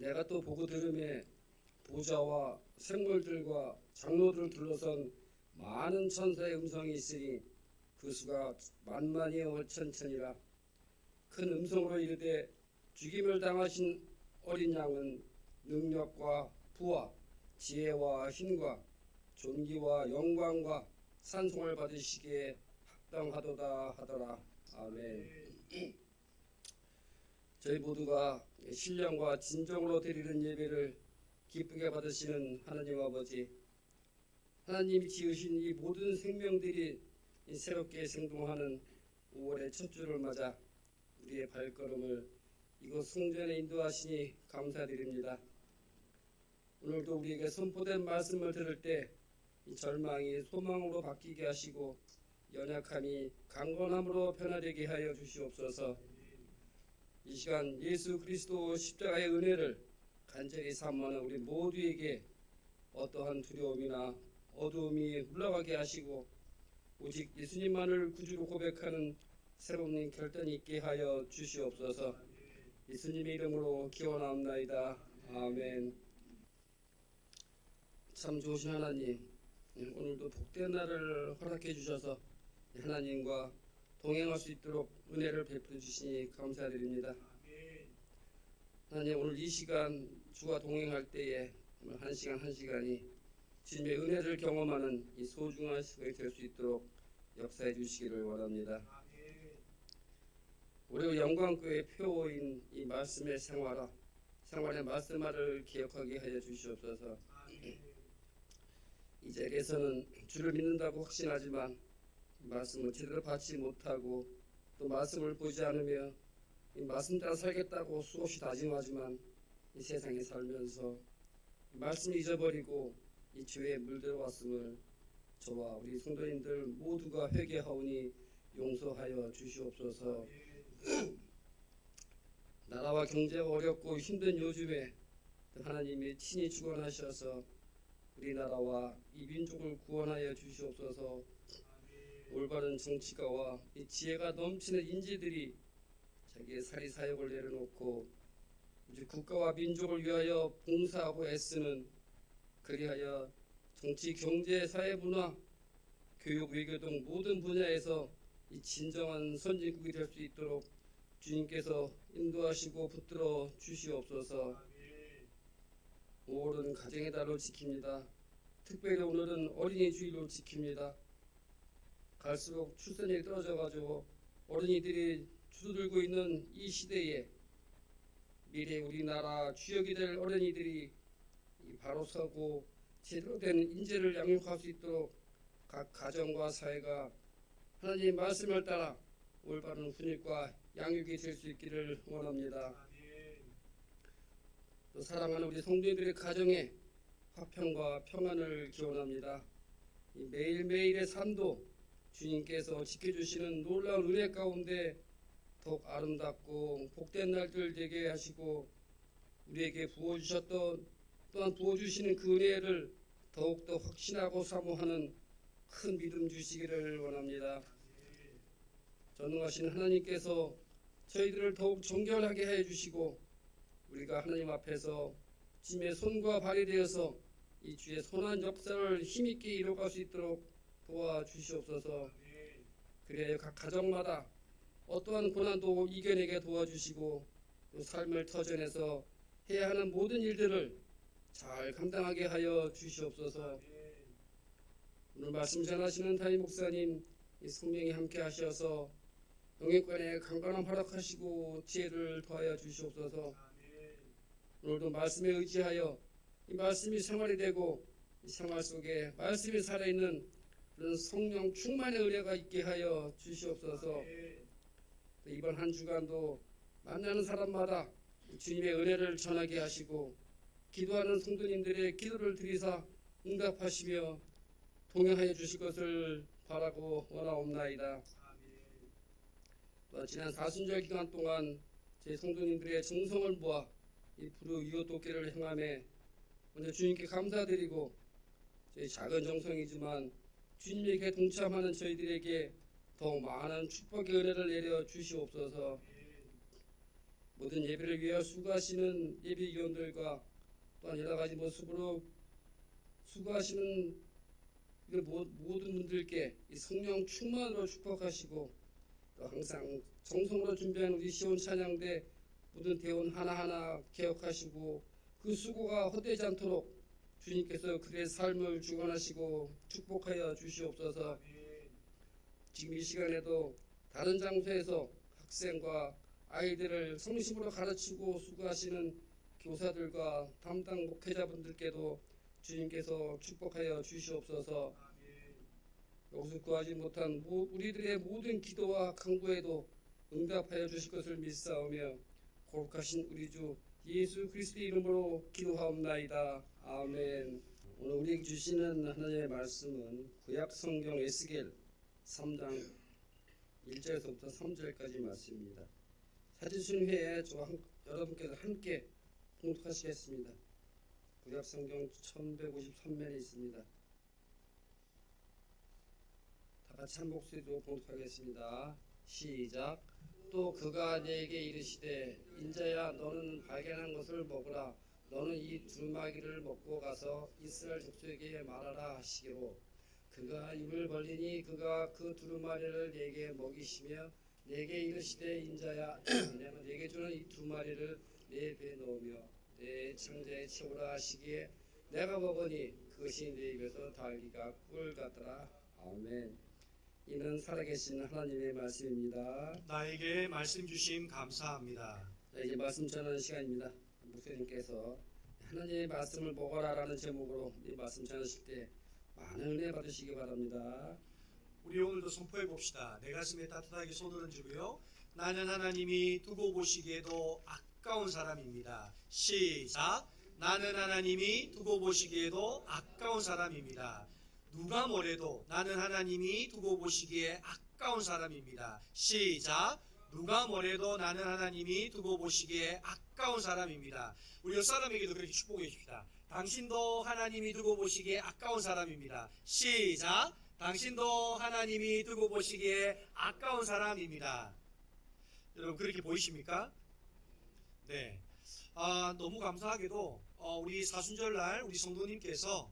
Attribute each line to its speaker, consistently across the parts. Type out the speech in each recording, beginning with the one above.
Speaker 1: 내가 또 보고 들음에 보좌와 생물들과 장로들을 둘러선 많은 천사의 음성이 있으니 그 수가 만만이여 천천이라. 큰 음성으로 이르되 죽임을 당하신 어린 양은 능력과 부와 지혜와 힘과 존귀와 영광과 찬송을 받으시기에 합당하도다 하더라. 아멘. 저희 모두가 신령과 진정으로 드리는 예배를 기쁘게 받으시는 하나님 아버지, 하나님이 지으신 이 모든 생명들이 새롭게 생동하는 5월의 첫 주를 맞아 우리의 발걸음을 이곳 성전에 인도하시니 감사드립니다. 오늘도 우리에게 선포된 말씀을 들을 때 이 절망이 소망으로 바뀌게 하시고 연약함이 강건함으로 변화되게 하여 주시옵소서. 이 시간 예수 그리스도 십자가의 은혜를 간절히 사모하는 우리 모두에게 어떠한 두려움이나 어두움이 물러가게 하시고 오직 예수님만을 구주로 고백하는 새로운 결단이 있게 하여 주시옵소서. 예수님의 이름으로 기원하옵나이다. 아멘. 참 좋으신 하나님, 오늘도 복된 날을 허락해 주셔서 하나님과 동행할 수 있도록 은혜를 베풀어 주시니 감사드립니다. 하나님, 오늘 이 시간 주와 동행할 때에 한 시간 한 시간이 주님의 은혜를 경험하는 이 소중한 시간이 될 수 있도록 역사해 주시기를 원합니다. 우리 영광교회 표어인 이 말씀의 생활의 말씀을 기억하게 하여 주시옵소서. 이 자리에서는 주를 믿는다고 확신하지만 말씀을 제대로 받지 못하고 또 말씀을 보지 않으며 이 말씀 따라 살겠다고 수없이 다짐하지만 이 세상에 살면서 말씀을 잊어버리고 이 죄에 물들어왔음을 저와 우리 성도님들 모두가 회개하오니 용서하여 주시옵소서. 나라와 경제가 어렵고 힘든 요즘에 하나님이 친히 주관하셔서 우리나라와 이 민족을 구원하여 주시옵소서. 올바른 정치가와 이 지혜가 넘치는 인재들이 자기의 사리 사역을 내려놓고 우리 국가와 민족을 위하여 봉사하고 애쓰는, 그리하여 정치, 경제, 사회, 문화, 교육, 외교 등 모든 분야에서 이 진정한 선진국이 될 수 있도록 주님께서 인도하시고 붙들어 주시옵소서. 5월은 가정의 달로 지킵니다. 특별히 오늘은 어린이 주일로 지킵니다. 갈수록 출산율이 떨어져가지고 어린이들이 주저들고 있는 이 시대에 미래 우리나라 주역이 될 어린이들이 바로 서고 제대로 된 인재를 양육할 수 있도록 각 가정과 사회가 하나님의 말씀을 따라 올바른 훈육과 양육이 될 수 있기를 원합니다. 또 사랑하는 우리 성도님들의 가정에 화평과 평안을 기원합니다. 이 매일매일의 삶도 주님께서 지켜주시는 놀라운 은혜 가운데 더욱 아름답고 복된 날들 되게 하시고 우리에게 부어주셨던 또한 부어주시는 그 은혜를 더욱더 확신하고 사모하는 큰 믿음 주시기를 원합니다. 전능하신 하나님께서 저희들을 더욱 정결하게 해주시고 우리가 하나님 앞에서 주님의 손과 발이 되어서 이 주의 선한 역사를 힘있게 이뤄갈 수 있도록 도와주시옵소서. 그래야 각 가정마다 어떠한 고난도 이겨내게 도와주시고 또 삶을 터전해서 해야 하는 모든 일들을 잘 감당하게 하여 주시옵소서. 오늘 말씀 전하시는 담임 목사님 이 성령이 함께 하셔서 영역간에 강건함 허락하시고 지혜를 더하여 주시옵소서. 오늘도 말씀에 의지하여 이 말씀이 생활이 되고 이 생활 속에 말씀이 살아있는 그런 성령 충만의 은혜가 있게 하여 주시옵소서. 이번 한 주간도 만나는 사람마다 주님의 은혜를 전하게 하시고 기도하는 성도님들의 기도를 들이사 응답하시며 동행하여 주실 것을 바라고 원하옵나이다. 또 지난 사순절 기간 동안 제 성도님들의 정성을 모아 이 불의 이웃 돕기를 행함에 먼저 주님께 감사드리고 저희 작은 정성이지만 주님에게 동참하는 저희들에게 더 많은 축복의 은혜를 내려 주시옵소서. 모든 예배를 위하여 수고하시는 예비위원들과 또한 여러 가지 모습으로 수고하시는 모든 분들께 이 성령 충만으로 축복하시고 또 항상 정성으로 준비한 우리 시온 찬양대 모든 대원 하나하나 개혁하시고 그 수고가 헛되지 않도록 주님께서 그의 삶을 주관하시고 축복하여 주시옵소서. 지금 이 시간에도 다른 장소에서 학생과 아이들을 성심으로 가르치고 수고하시는 교사들과 담당 목회자분들께도 주님께서 축복하여 주시옵소서. 여기서 구하지 못한 우리들의 모든 기도와 간구에도 응답하여 주실 것을 믿사오며 거룩하신 우리 주 예수 그리스도의 이름으로 기도하옵나이다. 아멘. 오늘 우리에게 주시는 하나님의 말씀은 구약 성경 에스겔 3장 1절에서부터 3절까지 말씀입니다. 찾으신 후에 저와 여러분께서 함께 봉독하시겠습니다. 구약 성경 1153면에 있습니다. 다 같이 한 목소리로 봉독하겠습니다. 시작. 또 그가 내게 이르시되 인자야 너는 발견한 것을 먹으라. 너는 이 두루마기를 먹고 가서 이스라엘 족속에게 말하라 하시기로 그가 입을 벌리니 그가 그 두루마리를 내게 먹이시며 내게 이르시되 인자야 내가 내게 주는 이 두 마리를 내 배에 넣으며 내 창자에 채우라 하시기에 내가 먹으니 그것이 내 입에서 달기가 꿀 같더라. 아멘. 이는 살아계신 하나님의 말씀입니다.
Speaker 2: 나에게 말씀 주심 감사합니다.
Speaker 1: 이제 말씀 전하는 시간입니다. 목사님께서 하나님의 말씀을 먹어라라는 제목으로 이 말씀 전하실 때 많은 은혜 받으시기 바랍니다.
Speaker 2: 우리 오늘도 선포해 봅시다. 내 가슴에 따뜻하게 손을 얹고요. 나는 하나님이 두고 보시기에도 아까운 사람입니다. 시작. 나는 하나님이 두고 보시기에도 아까운 사람입니다. 누가 뭐래도 나는 하나님이 두고 보시기에 아까운 사람입니다. 시작. 누가 뭐래도 나는 하나님이 두고 보시기에 아까운 사람입니다. 우리 옆사람에게도 그렇게 축복해 주십시다. 당신도 하나님이 두고 보시기에 아까운 사람입니다. 시작. 당신도 하나님이 두고 보시기에 아까운 사람입니다. 여러분 그렇게 보이십니까? 네. 너무 감사하게도 우리 사순절날 우리 성도님께서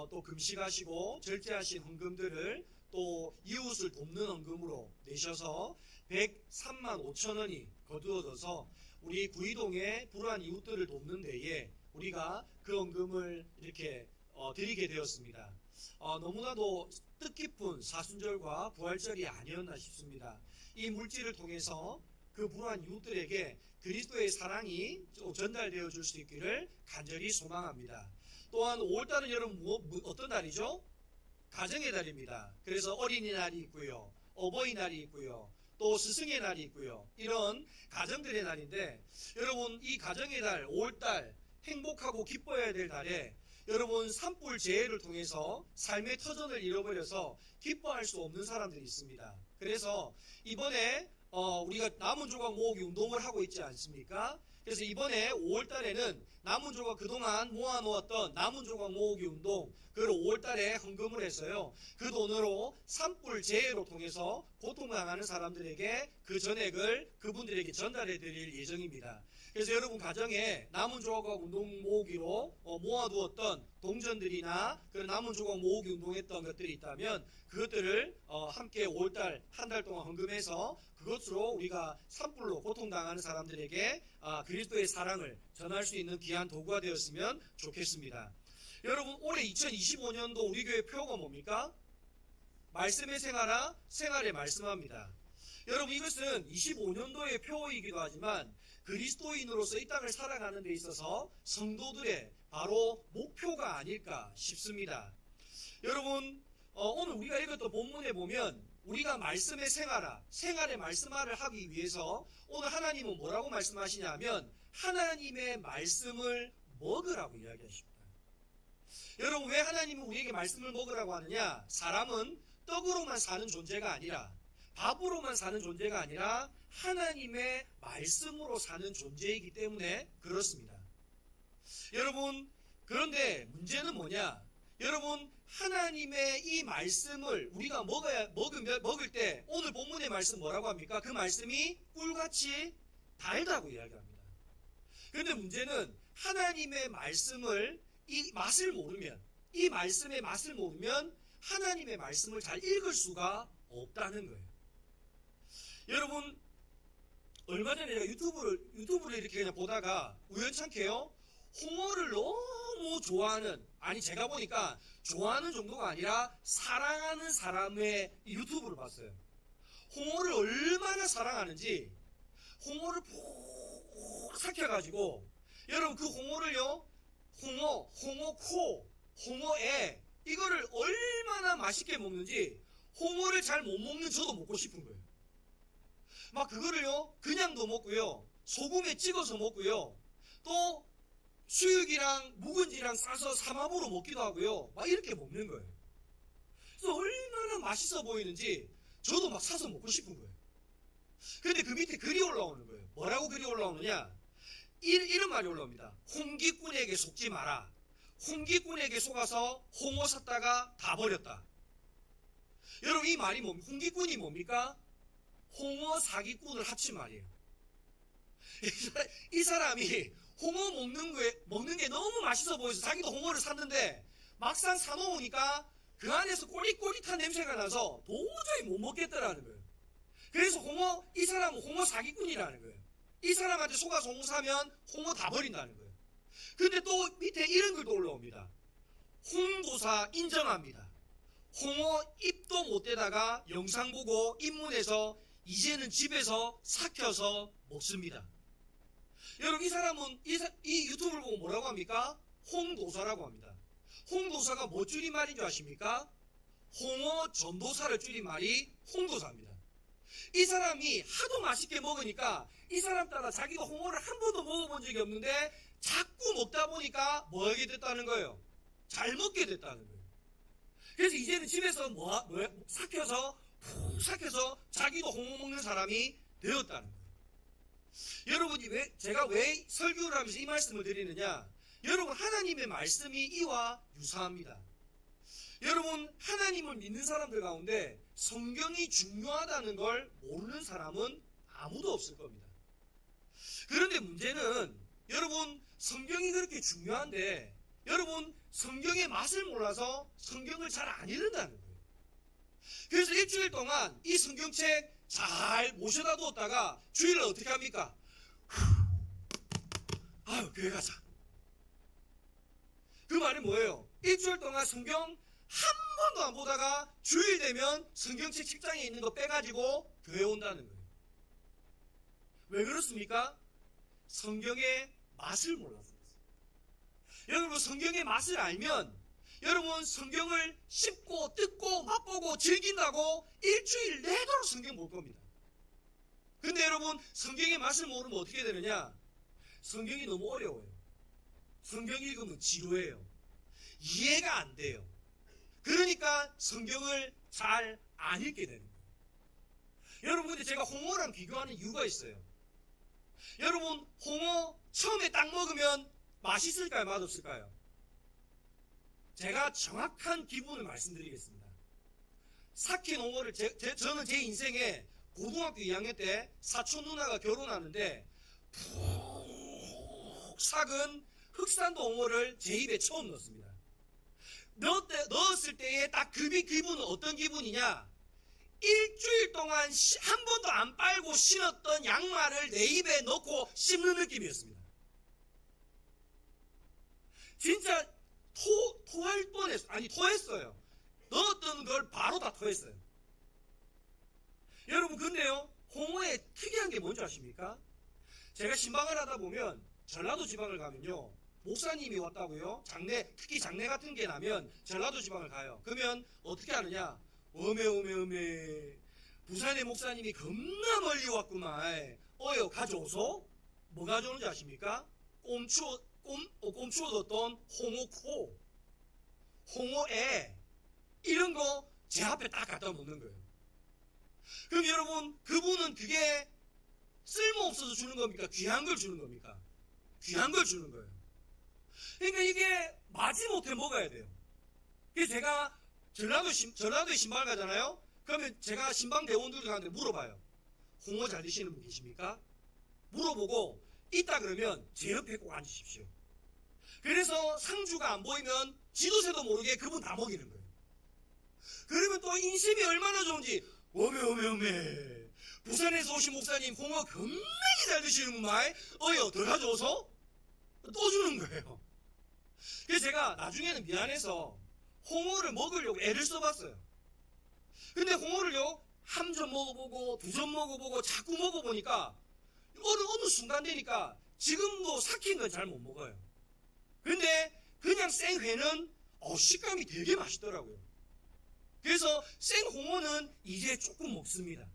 Speaker 2: 또 금식하시고 절제하신 헌금들을 또 이웃을 돕는 헌금으로 내셔서 103만 5천 원이 거두어져서 우리 구이동의 불우한 이웃들을 돕는 데에 우리가 그 헌금을 이렇게 드리게 되었습니다. 너무나도 뜻깊은 사순절과 부활절이 아니었나 싶습니다. 이 물질을 통해서 그 불우한 이웃들에게 그리스도의 사랑이 전달되어 줄 수 있기를 간절히 소망합니다. 또한 5월달은 여러분 어떤 달이죠? 가정의 달입니다. 그래서 어린이날이 있고요, 어버이날이 있고요, 또 스승의 날이 있고요. 이런 가정들의 날인데 여러분 이 가정의 달 5월달 행복하고 기뻐해야 될 달에 여러분 산불 재해를 통해서 삶의 터전을 잃어버려서 기뻐할 수 없는 사람들이 있습니다. 그래서 이번에 우리가 남은 조각 모으기 운동을 하고 있지 않습니까? 그래서 이번에 5월달에는 남은 조각 그동안 모아놓았던 남은 조각 모으기 운동 그걸 5월달에 헌금을 했어요. 그 돈으로 산불 재해로 통해서 고통당하는 사람들에게 그 전액을 그분들에게 전달해 드릴 예정입니다. 그래서 여러분 가정에 남은 조각 운동 모으기로 모아두었던 동전들이나 그런 남은 조각 모으기 운동했던 것들이 있다면 그것들을 함께 5월달 한 달 동안 헌금해서 그것으로 우리가 산불로 고통당하는 사람들에게 그리스도의 사랑을 전할 수 있는 귀한 도구가 되었으면 좋겠습니다. 여러분 올해 2025년도 우리 교회 표어가 뭡니까? 말씀의 생활아 생활에 말씀합니다. 여러분 이것은 25년도의 표어이기도 하지만 그리스도인으로서 이 땅을 살아가는 데 있어서 성도들의 바로 목표가 아닐까 싶습니다. 여러분 오늘 우리가 읽었던 본문에 보면 우리가 말씀의 생활아 생활의 말씀화를 하기 위해서 오늘 하나님은 뭐라고 말씀하시냐면 하나님의 말씀을 먹으라고 이야기하십니다. 여러분 왜 하나님은 우리에게 말씀을 먹으라고 하느냐? 사람은 떡으로만 사는 존재가 아니라 밥으로만 사는 존재가 아니라 하나님의 말씀으로 사는 존재이기 때문에 그렇습니다. 여러분 그런데 문제는 뭐냐? 여러분 하나님의 이 말씀을 우리가 먹을 때 오늘 본문의 말씀 뭐라고 합니까? 그 말씀이 꿀같이 달다고 이야기합니다. 그런데 문제는 하나님의 말씀을 이 맛을 모르면, 이 말씀의 맛을 모르면 하나님의 말씀을 잘 읽을 수가 없다는 거예요. 여러분, 얼마 전에 제가 유튜브를 이렇게 그냥 보다가 우연찮게요, 홍어를 너무 좋아하는, 아니 제가 보니까 좋아하는 정도가 아니라 사랑하는 사람의 유튜브를 봤어요. 홍어를 얼마나 사랑하는지 홍어를 푹 삭혀가지고, 여러분 그 홍어를요, 홍어코, 홍어애, 이거를 얼마나 맛있게 먹는지 홍어를 잘 못 먹는 저도 먹고 싶은 거예요. 막 그거를요 그냥도 먹고요, 소금에 찍어서 먹고요, 또 수육이랑 묵은지랑 싸서 삼합으로 먹기도 하고요, 막 이렇게 먹는 거예요. 그래서 얼마나 맛있어 보이는지 저도 막 사서 먹고 싶은 거예요. 근데 그 밑에 글이 올라오는 거예요. 뭐라고 글이 올라오느냐, 이런 말이 올라옵니다. 홍기꾼에게 속지 마라. 홍기꾼에게 속아서 홍어 샀다가 다 버렸다. 여러분 이 말이 뭡니까? 홍기꾼이 뭡니까? 홍어 사기꾼을 합친 말이에요. 이 사람이 홍어 먹는 게 너무 맛있어 보여서 자기도 홍어를 샀는데 막상 사놓으니까 그 안에서 꼬릿꼬릿한 냄새가 나서 도저히 못 먹겠더라는 거예요. 그래서 이 사람은 홍어 사기꾼이라는 거예요. 이 사람한테 속아서 홍어 사면 홍어 다 버린다는 거예요. 근데 또 밑에 이런 글도 올라옵니다. 홍도사 인정합니다. 홍어 입도 못 대다가 영상 보고 입문해서 이제는 집에서 삭혀서 먹습니다. 여러분 이 사람은 이 유튜브를 보고 뭐라고 합니까? 홍도사라고 합니다. 홍도사가 뭐 줄임말인 줄 아십니까? 홍어 전도사를 줄임말이 홍도사입니다. 이 사람이 하도 맛있게 먹으니까 이 사람 따라 자기가 홍어를 한 번도 먹어본 적이 없는데 자꾸 먹다 보니까 뭐 하게 됐다는 거예요? 잘 먹게 됐다는 거예요. 그래서 이제는 집에서 푹 삭혀서 자기도 홍어 먹는 사람이 되었다는 거예요. 여러분이 제가 왜 설교를 하면서 이 말씀을 드리느냐, 여러분 하나님의 말씀이 이와 유사합니다. 여러분 하나님을 믿는 사람들 가운데 성경이 중요하다는 걸 모르는 사람은 아무도 없을 겁니다. 그런데 문제는 여러분 성경이 그렇게 중요한데 여러분 성경의 맛을 몰라서 성경을 잘 안 읽는다는 거예요. 그래서 일주일 동안 이 성경책 잘 모셔다 두었다가 주일날 어떻게 합니까? 아유 교회 가자. 그 말이 뭐예요? 일주일 동안 성경 한 번도 안 보다가 주일 되면 성경책 책장에 있는 거 빼가지고 교회 온다는 거예요. 왜 그렇습니까? 성경의 맛을 몰라서 그렇습니다. 여러분 성경의 맛을 알면 여러분 성경을 씹고 뜯고 맛보고 즐긴다고 일주일 내도록 성경 볼 겁니다. 근데 여러분 성경의 맛을 모르면 어떻게 되느냐? 성경이 너무 어려워요. 성경 읽으면 지루해요. 이해가 안 돼요. 그러니까 성경을 잘 안 읽게 되는 거예요. 여러분 근데 제가 홍어랑 비교하는 이유가 있어요. 여러분 홍어 처음에 딱 먹으면 맛있을까요? 맛없을까요? 제가 정확한 기분을 말씀드리겠습니다. 삭힌 홍어를 저는 제 인생에 고등학교 2학년 때 사촌 누나가 결혼하는데 푹 삭은 흑산도 홍어를 제 입에 처음 넣었습니다. 넣었을 때의 딱 그 기분은 어떤 기분이냐? 일주일 동안 한 번도 안 빨고 신었던 양말을 내 입에 넣고 씹는 느낌이었습니다. 진짜 토할 뻔했어요. 아니 토했어요. 넣었던 걸 바로 다 토했어요. 여러분 근데요 홍어의 특이한 게 뭔지 아십니까? 제가 신방을 하다 보면 전라도 지방을 가면요 목사님이 왔다고요, 특히 장례 같은 게 나면 전라도 지방을 가요. 그러면 어떻게 하느냐? 어메 부산의 목사님이 겁나 멀리 왔구만. 가져오소? 뭐 가져오는지 아십니까? 꼼추어뒀던 홍어코, 홍어애 이런 거 제 앞에 딱 갖다 놓는 거예요. 그럼 여러분 그분은 그게 쓸모없어서 주는 겁니까? 귀한 걸 주는 겁니까? 귀한 걸 주는 거예요. 그러니까 이게 마지못해 먹어야 돼요. 그래서 제가 전라도에 신방을 가잖아요. 그러면 제가 신방 대원들한테 물어봐요. 홍어 잘 드시는 분 계십니까? 물어보고 있다 그러면 제 옆에 꼭 앉으십시오. 그래서 상주가 안 보이면 지도새도 모르게 그분 다 먹이는 거예요. 그러면 또 인심이 얼마나 좋은지 어메 부산에서 오신 목사님 홍어 겁나게 잘 드시는구만 어여 더 가져오소 또 주는 거예요. 그래서 제가 나중에는 미안해서 홍어를 먹으려고 애를 써봤어요. 근데 홍어를요 한 점 먹어보고 두 점 먹어보고 자꾸 먹어보니까 어느 순간 되니까 지금도 삭힌 건 잘 못 먹어요. 근데 그냥 생회는 식감이 되게 맛있더라고요. 그래서 생홍어는 이제 조금 먹습니다.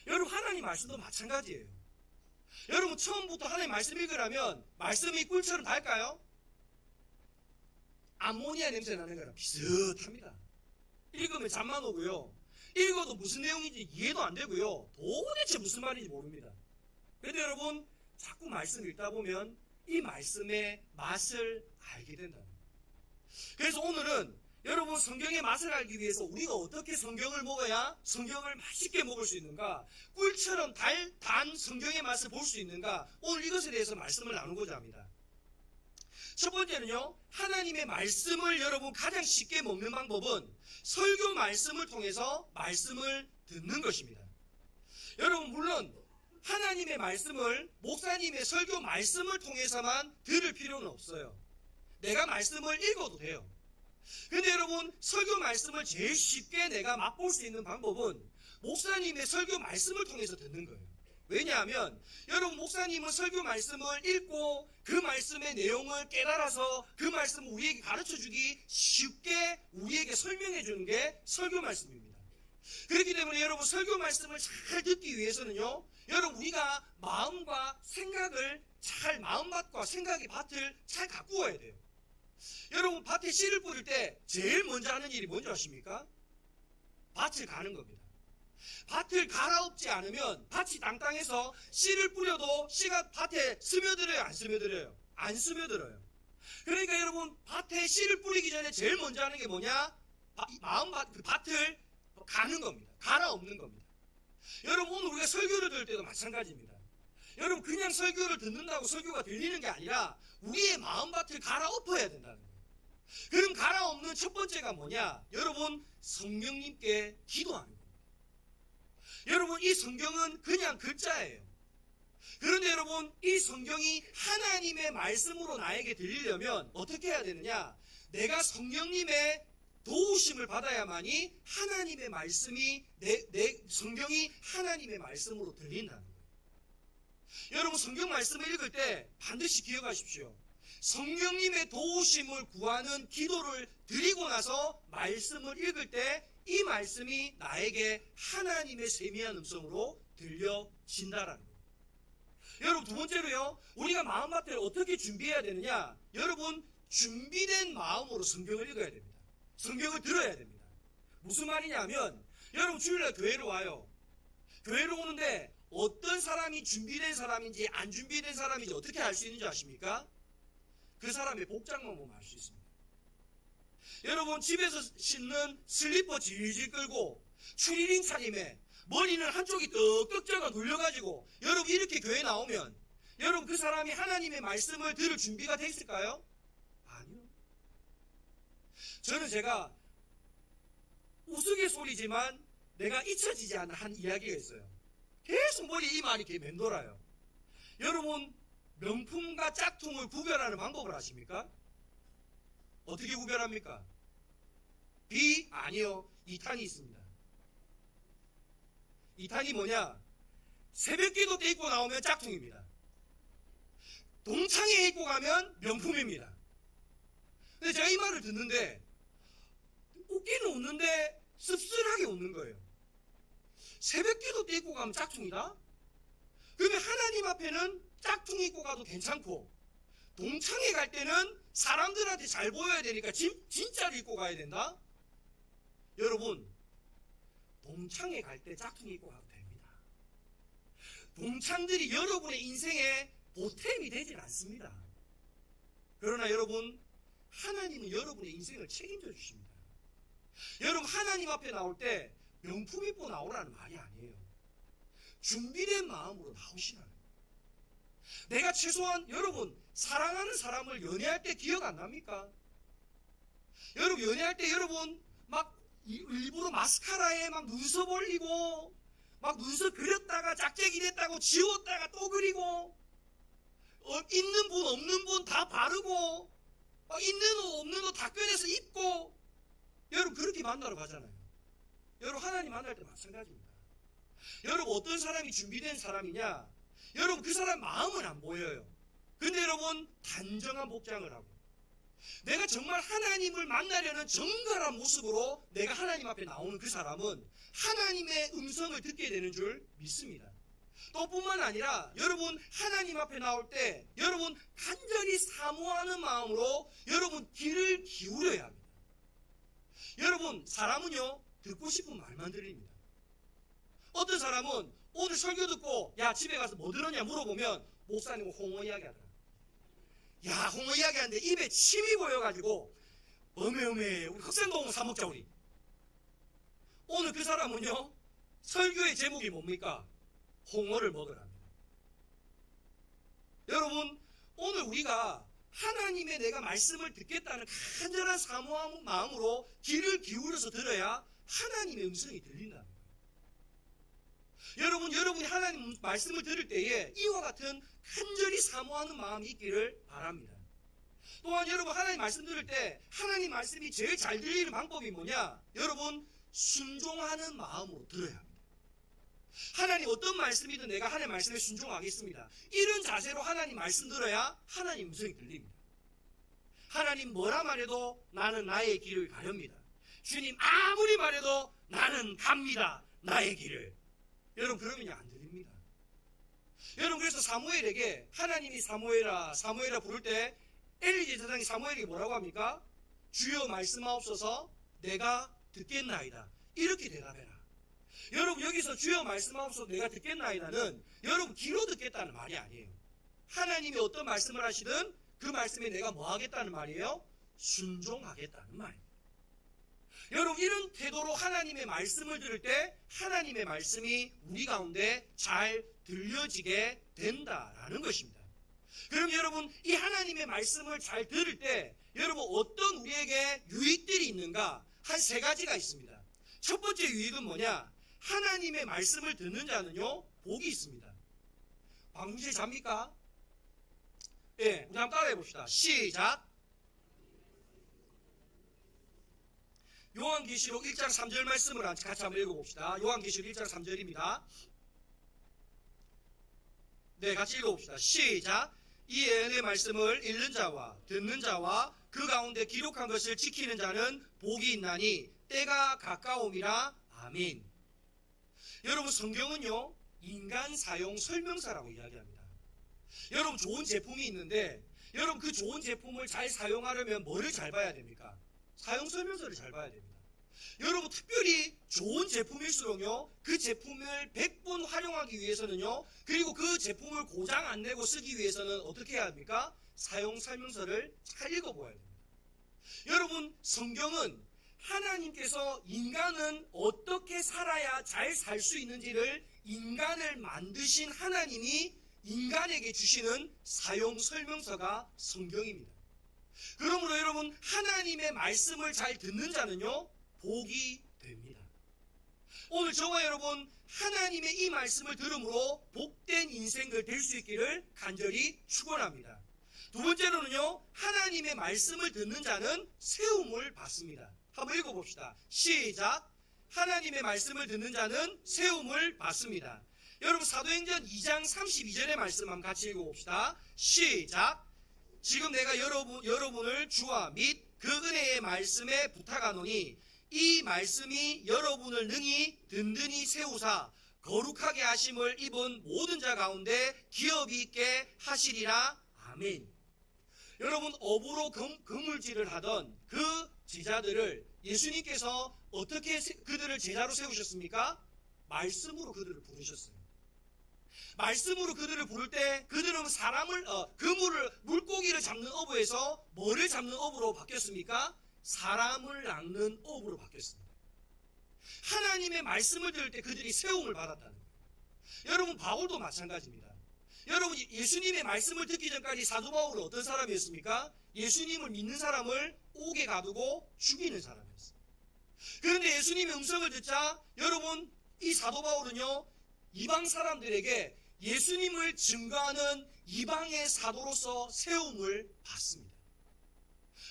Speaker 2: 여러분 하나님 말씀도 마찬가지예요. 여러분 처음부터 하나님 말씀 읽으라면 말씀이 꿀처럼 달까요? 암모니아 냄새 나는 거랑 비슷합니다. 읽으면 잠만 오고요. 읽어도 무슨 내용인지 이해도 안 되고요. 도대체 무슨 말인지 모릅니다. 그런데 여러분 자꾸 말씀 읽다 보면 이 말씀의 맛을 알게 된다. 그래서 오늘은 여러분 성경의 맛을 알기 위해서 우리가 어떻게 성경을 먹어야 성경을 맛있게 먹을 수 있는가, 꿀처럼 단 성경의 맛을 볼 수 있는가, 오늘 이것에 대해서 말씀을 나누고자 합니다. 첫 번째는요, 하나님의 말씀을 여러분 가장 쉽게 먹는 방법은 설교 말씀을 통해서 말씀을 듣는 것입니다. 여러분 물론 하나님의 말씀을 목사님의 설교 말씀을 통해서만 들을 필요는 없어요. 내가 말씀을 읽어도 돼요. 근데 여러분 설교 말씀을 제일 쉽게 내가 맛볼 수 있는 방법은 목사님의 설교 말씀을 통해서 듣는 거예요. 왜냐하면 여러분 목사님은 설교 말씀을 읽고 그 말씀의 내용을 깨달아서 그 말씀을 우리에게 가르쳐주기 쉽게 우리에게 설명해 주는 게 설교 말씀입니다. 그렇기 때문에 여러분 설교 말씀을 잘 듣기 위해서는요, 여러분 우리가 마음과 생각을 잘, 마음밭과 생각의 밭을 잘 가꾸어야 돼요. 여러분 밭에 씨를 뿌릴 때 제일 먼저 하는 일이 뭔지 아십니까? 밭을 가는 겁니다. 밭을 갈아엎지 않으면 밭이 땅땅해서 씨를 뿌려도 씨가 밭에 스며들어요, 안 스며들어요? 안 스며들어요. 그러니까 여러분 밭에 씨를 뿌리기 전에 제일 먼저 하는 게 뭐냐? 마음밭, 그 밭을 가는 겁니다. 갈아엎는 겁니다. 여러분 오늘 우리가 설교를 들을 때도 마찬가지입니다. 여러분 그냥 설교를 듣는다고 설교가 들리는 게 아니라 우리의 마음밭을 갈아엎어야 된다는 거예요. 그럼 갈아엎는 첫 번째가 뭐냐? 여러분 성령님께 기도하는 겁니다. 여러분 이 성경은 그냥 글자예요. 그런데 여러분 이 성경이 하나님의 말씀으로 나에게 들리려면 어떻게 해야 되느냐? 내가 성령님의 도우심을 받아야만이 하나님의 말씀이 내 성경이 하나님의 말씀으로 들린다는 거예요. 여러분 성경 말씀을 읽을 때 반드시 기억하십시오. 성령님의 도우심을 구하는 기도를 드리고 나서 말씀을 읽을 때 이 말씀이 나에게 하나님의 세미한 음성으로 들려진다라는 거예요. 여러분 두 번째로요, 우리가 마음밭을 어떻게 준비해야 되느냐? 여러분 준비된 마음으로 성경을 읽어야 됩니다. 성경을 들어야 됩니다. 무슨 말이냐면 여러분 주일날 교회로 와요. 교회로 오는데 어떤 사람이 준비된 사람인지 안 준비된 사람인지 어떻게 알 수 있는지 아십니까? 그 사람의 복장만 보면 알 수 있습니다. 여러분 집에서 신는 슬리퍼 질질 끌고 추리닝 차림에 머리는 한쪽이 떡떡져가 눌려가지고 여러분 이렇게 교회 나오면 여러분 그 사람이 하나님의 말씀을 들을 준비가 돼 있을까요? 아니요. 저는 제가 우스갯소리지만 내가 잊혀지지 않는 한 이야기가 있어요. 계속 머리에 이만이 이렇게 맴돌아요. 여러분 명품과 짝퉁을 구별하는 방법을 아십니까? 어떻게 구별합니까? 아니요. 2탄이 있습니다. 2탄이 뭐냐? 새벽기도 때 입고 나오면 짝퉁입니다. 동창회 입고 가면 명품입니다. 근데 제가 이 말을 듣는데 웃기는 웃는데 씁쓸하게 웃는 거예요. 새벽기도 때 입고 가면 짝퉁이다? 그러면 하나님 앞에는 짝퉁 입고 가도 괜찮고 동창회 갈 때는 사람들한테 잘 보여야 되니까 진짜를 입고 가야 된다? 여러분 동창회 갈 때 짝퉁 입고 가도 됩니다. 동창들이 여러분의 인생에 보탬이 되질 않습니다. 그러나 여러분 하나님은 여러분의 인생을 책임져 주십니다. 여러분 하나님 앞에 나올 때 명품 입고 나오라는 말이 아니에요. 준비된 마음으로 나오시라는 거예요. 내가 최소한 여러분 사랑하는 사람을 연애할 때 기억 안 납니까? 여러분 연애할 때 여러분 막 일부러 마스카라에 막 눈썹 올리고 막 눈썹 그렸다가 짝짝이 됐다고 지웠다가 또 그리고 있는 분 없는 분 다 바르고 있는 옷 없는 옷 다 꺼내서 입고 여러분 그렇게 만나러 가잖아요. 여러분 하나님 만날 때 마찬가지입니다. 여러분 어떤 사람이 준비된 사람이냐? 여러분 그 사람 마음은 안 보여요. 근데 여러분 단정한 복장을 하고 내가 정말 하나님을 만나려는 정갈한 모습으로 내가 하나님 앞에 나오는 그 사람은 하나님의 음성을 듣게 되는 줄 믿습니다. 또 뿐만 아니라 여러분 하나님 앞에 나올 때 여러분 간절히 사모하는 마음으로 여러분 귀를 기울여야 합니다. 여러분 사람은요 듣고 싶은 말만 들립니다. 어떤 사람은 오늘 설교 듣고 야 집에 가서 뭐 들었냐 물어보면 목사님은 홍어 이야기 하더라. 야 홍어 이야기 하는데 입에 침이 보여가지고 어메 우리 흑생동어 사 먹자 우리. 오늘 그 사람은요 설교의 제목이 뭡니까? 홍어를 먹으랍니다. 여러분 오늘 우리가 하나님의 내가 말씀을 듣겠다는 간절한 사모한 마음으로 귀를 기울여서 들어야 하나님의 음성이 들린다는 거예요. 여러분이 하나님 말씀을 들을 때에 이와 같은 간절히 사모하는 마음이 있기를 바랍니다. 또한 여러분 하나님 말씀 들을 때 하나님 말씀이 제일 잘 들리는 방법이 뭐냐? 여러분 순종하는 마음으로 들어야 합니다. 하나님 어떤 말씀이든 내가 하나님 말씀에 순종하겠습니다. 이런 자세로 하나님 말씀 들어야 하나님 음성이 들립니다. 하나님 뭐라 말해도 나는 나의 길을 가렵니다. 주님 아무리 말해도 나는 갑니다. 나의 길을. 여러분 그러면 안 들립니다. 여러분 그래서 사무엘에게 하나님이 사무엘아 부를 때 엘리 제사장이 사무엘에게 뭐라고 합니까? 주여 말씀하옵소서 내가 듣겠나이다. 이렇게 대답해라. 여러분 여기서 주여 말씀하옵소서 내가 듣겠나이다는 여러분 귀로 듣겠다는 말이 아니에요. 하나님이 어떤 말씀을 하시든 그 말씀에 내가 뭐 하겠다는 말이에요? 순종하겠다는 말입니다. 여러분 이런 태도로 하나님의 말씀을 들을 때 하나님의 말씀이 우리 가운데 잘 들려지게 된다라는 것입니다. 그럼 여러분 이 하나님의 말씀을 잘 들을 때 여러분 어떤 우리에게 유익들이 있는가? 한 세 가지가 있습니다. 첫 번째 유익은 뭐냐? 하나님의 말씀을 듣는 자는요 복이 있습니다. 방송실 잡니까? 예, 우리 한번 따라해 봅시다. 시작. 요한계시록 1장 3절 말씀을 같이 한번 읽어봅시다. 요한계시록 1장 3절입니다. 네, 같이 읽어봅시다. 시작. 이 예언의 말씀을 읽는 자와 듣는 자와 그 가운데 기록한 것을 지키는 자는 복이 있나니 때가 가까움이라. 아멘. 여러분 성경은요 인간 사용 설명서라고 이야기합니다. 여러분 좋은 제품이 있는데 여러분 그 좋은 제품을 잘 사용하려면 뭐를 잘 봐야 됩니까? 사용 설명서를 잘 봐야 됩니다. 여러분 특별히 좋은 제품일수록요 그 제품을 100번 활용하기 위해서는요 그리고 그 제품을 고장 안 내고 쓰기 위해서는 어떻게 해야 합니까? 사용 설명서를 잘 읽어보아야 됩니다. 여러분 성경은 하나님께서 인간은 어떻게 살아야 잘 살 수 있는지를 인간을 만드신 하나님이 인간에게 주시는 사용 설명서가 성경입니다. 그러므로 여러분 하나님의 말씀을 잘 듣는 자는요 복이 됩니다. 오늘 저와 여러분 하나님의 이 말씀을 들음으로 복된 인생들 될 수 있기를 간절히 축원합니다. 두 번째로는요 하나님의 말씀을 듣는 자는 세움을 받습니다. 한번 읽어봅시다. 시작. 하나님의 말씀을 듣는 자는 세움을 받습니다. 여러분 사도행전 2장 32절의 말씀 한번 같이 읽어봅시다. 시작. 지금 내가 여러분을 주와 및 그 은혜의 말씀에 부탁하노니 이 말씀이 여러분을 능히 든든히 세우사 거룩하게 하심을 입은 모든 자 가운데 기업이 있게 하시리라. 아멘. 여러분 업으로 그물질을 하던 그 제자들을 예수님께서 어떻게 그들을 제자로 세우셨습니까? 말씀으로 그들을 부르셨어요. 말씀으로 그들을 부를 때 그들은 물고기를 잡는 어부에서 뭐를 잡는 어부로 바뀌었습니까? 사람을 낚는 어부로 바뀌었습니다. 하나님의 말씀을 들을 때 그들이 세움을 받았다는 거예요. 여러분 바울도 마찬가지입니다. 여러분, 예수님의 말씀을 듣기 전까지 사도 바울은 어떤 사람이었습니까? 예수님을 믿는 사람을 옥에 가두고 죽이는 사람이었어요. 그런데 예수님의 음성을 듣자 여러분, 이 사도 바울은요, 이방 사람들에게 예수님을 증거하는 이방의 사도로서 세움을 받습니다.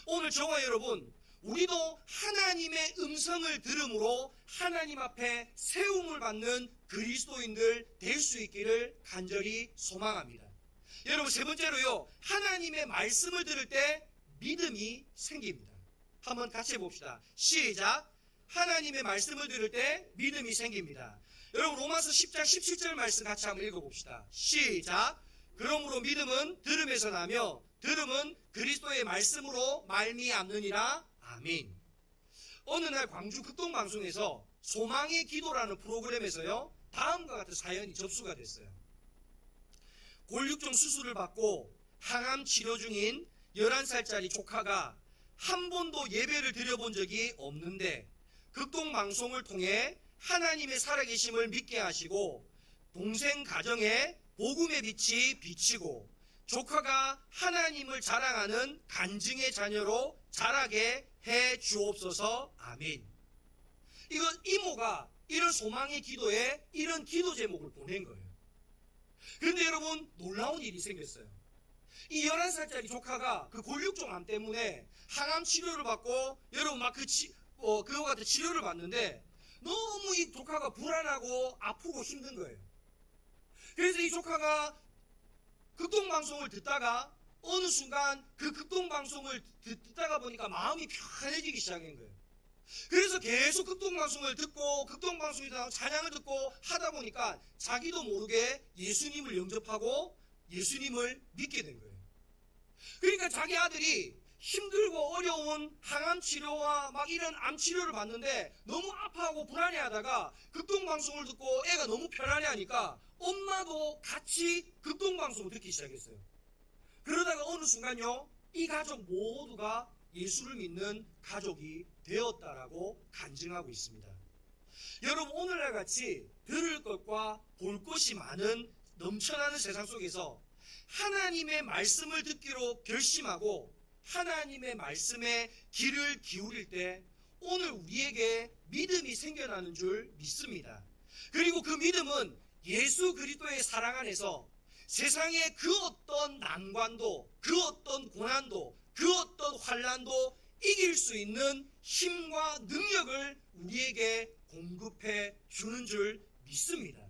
Speaker 2: 오늘 저와 여러분, 우리도 하나님의 음성을 들음으로 하나님 앞에 세움을 받는 그리스도인들 될 수 있기를 간절히 소망합니다. 여러분, 세 번째로요, 하나님의 말씀을 들을 때 믿음이 생깁니다. 한번 같이 해봅시다. 시작. 하나님의 말씀을 들을 때 믿음이 생깁니다. 여러분, 로마서 10장 17절 말씀 같이 한번 읽어봅시다. 시작. 그러므로 믿음은 들음에서 나며 들음은 그리스도의 말씀으로 말미암느니라. 아멘. 어느 날 광주 극동방송에서 소망의 기도라는 프로그램에서요, 다음과 같은 사연이 접수가 됐어요. 골육종 수술을 받고 항암 치료 중인 11살짜리 조카가 한 번도 예배를 드려본 적이 없는데 극동방송을 통해 하나님의 살아계심을 믿게 하시고 동생 가정에 복음의 빛이 비치고 조카가 하나님을 자랑하는 간증의 자녀로 자라게 해 주옵소서. 아멘. 이건 이모가 이런 소망의 기도에 이런 기도 제목을 보낸 거예요. 그런데 여러분, 놀라운 일이 생겼어요. 이 11살짜리 조카가 그 골육종 암 때문에 항암 치료를 받고 여러분 막 그거 같은 치료를 받는데 너무 이 조카가 불안하고 아프고 힘든 거예요. 그래서 이 조카가 극동방송을 듣다가 어느 순간 그 극동방송을 듣다가 보니까 마음이 편해지기 시작한 거예요. 그래서 계속 극동방송을 듣고 극동방송에서 찬양을 듣고 하다 보니까 자기도 모르게 예수님을 영접하고 예수님을 믿게 된 거예요. 그러니까 자기 아들이 힘들고 어려운 항암 치료와 막 이런 암 치료를 받는데 너무 아파하고 불안해하다가 극동방송을 듣고 애가 너무 편안해하니까 엄마도 같이 극동방송을 듣기 시작했어요. 그러다가 어느 순간요, 이 가족 모두가 예수를 믿는 가족이 되었다라고 간증하고 있습니다. 여러분, 오늘날 같이 들을 것과 볼 것이 많은 넘쳐나는 세상 속에서 하나님의 말씀을 듣기로 결심하고 하나님의 말씀에 귀를 기울일 때 오늘 우리에게 믿음이 생겨나는 줄 믿습니다. 그리고 그 믿음은 예수 그리스도의 사랑 안에서 세상의 그 어떤 난관도, 그 어떤 고난도, 그 어떤 환난도 이길 수 있는 힘과 능력을 우리에게 공급해 주는 줄 믿습니다.